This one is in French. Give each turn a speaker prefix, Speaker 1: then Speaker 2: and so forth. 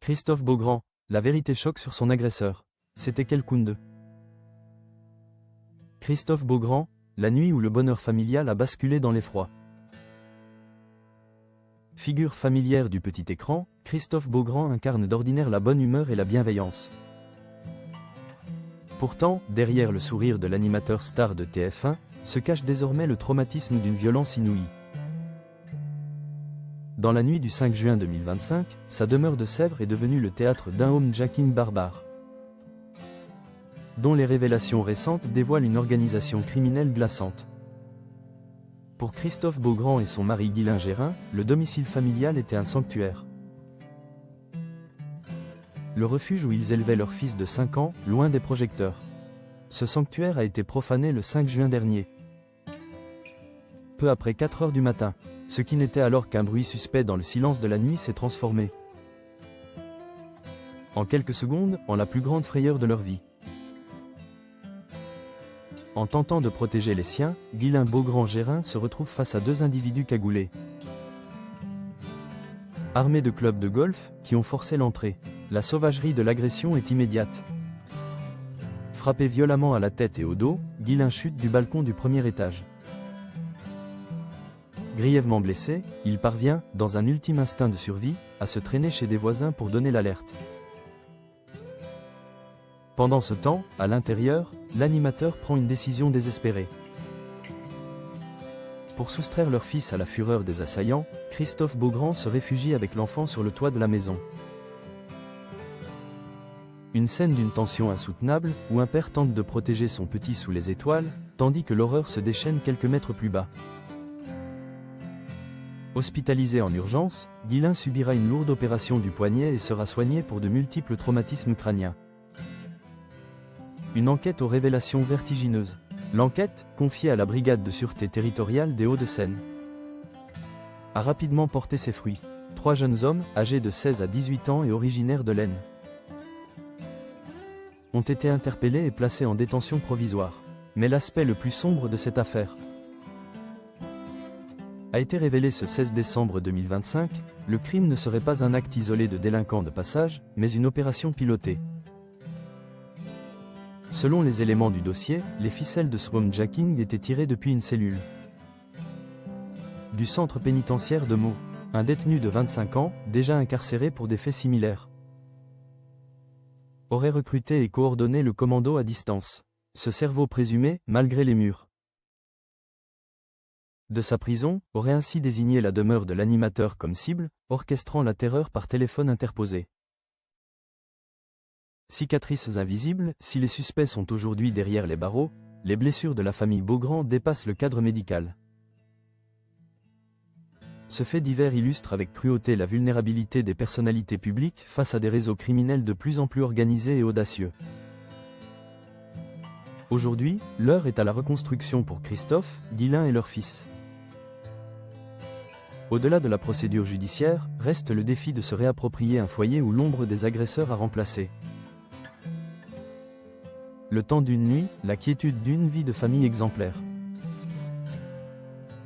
Speaker 1: Christophe Beaugrand, la vérité choque sur son agresseur. C'était quel Kounde? Christophe Beaugrand, la nuit où le bonheur familial a basculé dans l'effroi. Figure familière du petit écran, Christophe Beaugrand incarne d'ordinaire la bonne humeur et la bienveillance. Pourtant, derrière le sourire de l'animateur star de TF1, se cache désormais le traumatisme d'une violence inouïe. Dans la nuit du 5 juin 2025, sa demeure de Sèvres est devenue le théâtre d'un homejacking barbare, dont les révélations récentes dévoilent une organisation criminelle glaçante. Pour Christophe Beaugrand et son mari Guylain Gérin, le domicile familial était un sanctuaire. Le refuge où ils élevaient leur fils de 5 ans, loin des projecteurs. Ce sanctuaire a été profané le 5 juin dernier, peu après 4 heures du matin. Ce qui n'était alors qu'un bruit suspect dans le silence de la nuit s'est transformé, en quelques secondes, en la plus grande frayeur de leur vie. En tentant de protéger les siens, Guylain Beaugrand-Gérin se retrouve face à deux individus cagoulés, armés de clubs de golf, qui ont forcé l'entrée. La sauvagerie de l'agression est immédiate. Frappé violemment à la tête et au dos, Guylain chute du balcon du premier étage. Grièvement blessé, il parvient, dans un ultime instinct de survie, à se traîner chez des voisins pour donner l'alerte. Pendant ce temps, à l'intérieur, l'animateur prend une décision désespérée. Pour soustraire leur fils à la fureur des assaillants, Christophe Beaugrand se réfugie avec l'enfant sur le toit de la maison. Une scène d'une tension insoutenable, où un père tente de protéger son petit sous les étoiles, tandis que l'horreur se déchaîne quelques mètres plus bas. Hospitalisé en urgence, Guylain subira une lourde opération du poignet et sera soigné pour de multiples traumatismes crâniens. Une enquête aux révélations vertigineuses. L'enquête, confiée à la brigade de sûreté territoriale des Hauts-de-Seine, a rapidement porté ses fruits. 3 jeunes hommes, âgés de 16 à 18 ans et originaires de l'Aisne, ont été interpellés et placés en détention provisoire. Mais l'aspect le plus sombre de cette affaire a été révélé ce 16 décembre 2025, le crime ne serait pas un acte isolé de délinquants de passage, mais une opération pilotée. Selon les éléments du dossier, les ficelles de ce homejacking étaient tirées depuis une cellule du centre pénitentiaire de Meaux. Un détenu de 25 ans, déjà incarcéré pour des faits similaires, aurait recruté et coordonné le commando à distance. Ce cerveau présumé, malgré les murs de sa prison, aurait ainsi désigné la demeure de l'animateur comme cible, orchestrant la terreur par téléphone interposé. Cicatrices invisibles, si les suspects sont aujourd'hui derrière les barreaux, les blessures de la famille Beaugrand dépassent le cadre médical. Ce fait divers illustre avec cruauté la vulnérabilité des personnalités publiques face à des réseaux criminels de plus en plus organisés et audacieux. Aujourd'hui, l'heure est à la reconstruction pour Christophe, Guylain et leur fils. Au-delà de la procédure judiciaire, reste le défi de se réapproprier un foyer où l'ombre des agresseurs a remplacé le temps d'une nuit, la quiétude d'une vie de famille exemplaire.